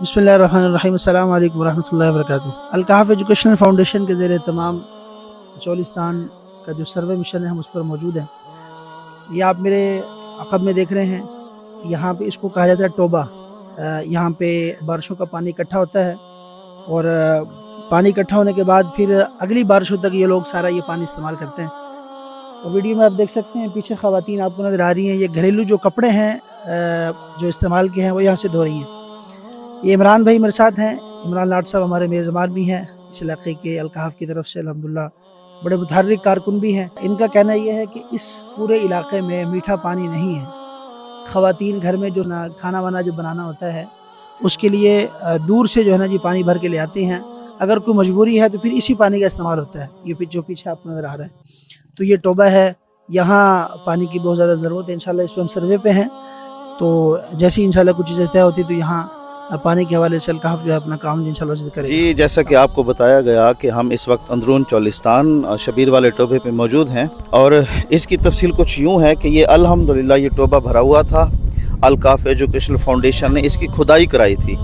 बिस्मिल्लाहिर्रहमानिर्रहीम, अस्सलाम वालेकुम रहमतुल्लाहि व बरकातुहू। अल-कहफ़ एजुकेशनल फाउंडेशन के ज़ेर तमाम चोलिस्तान का जो सर्वे मिशन है हम उस पर मौजूद हैं। ये आप मेरे अक़ब में देख रहे हैं, यहाँ पे इसको कहा जाता है टोबा। यहाँ पे बारिशों का पानी इकट्ठा होता है और पानी इकट्ठा होने के बाद फिर अगली बारिशों तक ये लोग सारा ये पानी इस्तेमाल करते हैं। और वीडियो में आप देख सकते हैं पीछे ख़वातीन आपको नज़र आ रही हैं, ये घरेलू जो कपड़े हैं जो इस्तेमाल के हैं वो यहाँ से धो रही हैं। ये इमरान भाई मेरे साथ हैं, इमरान लाट साहब हमारे मेज़बान भी हैं इस इलाके के अल-कहफ़ की तरफ से, अल्हम्दुलिल्लाह बड़े मुतहर्रिक कारकुन भी हैं। इनका कहना यह है कि इस पूरे इलाके में मीठा पानी नहीं है। ख़वातीन घर में जो ना खाना वाना जो बनाना होता है उसके लिए दूर से जो है ना जी पानी भर के ले आते हैं। अगर कोई मजबूरी है तो फिर इसी पानी का इस्तेमाल होता है। ये जो पीछे आपको नज़र आ रहा है तो ये टोबा है, यहाँ पानी की बहुत ज़्यादा ज़रूरत है। इंशाल्लाह इस पर हम सर्वे पे हैं, तो जैसे ही इंशाल्लाह कुछ चीज़ें तय होती तो यहाँ पानी के हवाले से अल-कहफ़ जो है अपना काम इंशाल्लाह से करेगा। जी, जैसा कि आपको बताया गया कि हम इस वक्त अंदरून चोलिस्तान शबीर वाले टोबे पे मौजूद हैं और इसकी तफसील कुछ यूँ है कि ये अल्हम्दुलिल्लाह ये टोबा भरा हुआ था। अल-कहफ़ एजुकेशनल फाउंडेशन ने इसकी खुदाई कराई थी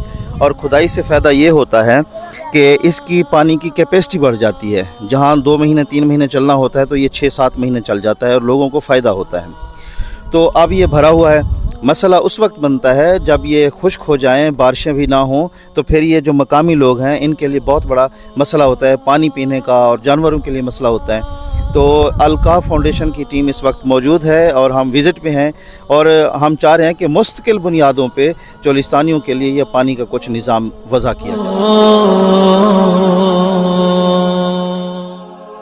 और खुदाई से फ़ायदा ये होता है कि इसकी पानी की कैपेसिटी बढ़ जाती है। जहाँ 2 महीने 3 महीने चलना होता है तो ये 6-7 महीने चल जाता है और लोगों को फ़ायदा होता है। तो अब ये भरा हुआ है। मसला उस वक्त बनता है जब ये खुश्क हो जाएं, बारिशें भी ना हों, तो फिर ये जो मकामी लोग हैं इनके लिए बहुत बड़ा मसला होता है, पानी पीने का और जानवरों के लिए मसला होता है। तो अल-कहफ़ फाउंडेशन की टीम इस वक्त मौजूद है और हम विज़िट पे हैं और हम चाह रहे हैं कि मुस्तकिल बुनियादों पे चोलिस्तानियों के लिए ये पानी का कुछ निज़ाम वज़ा किया जाए।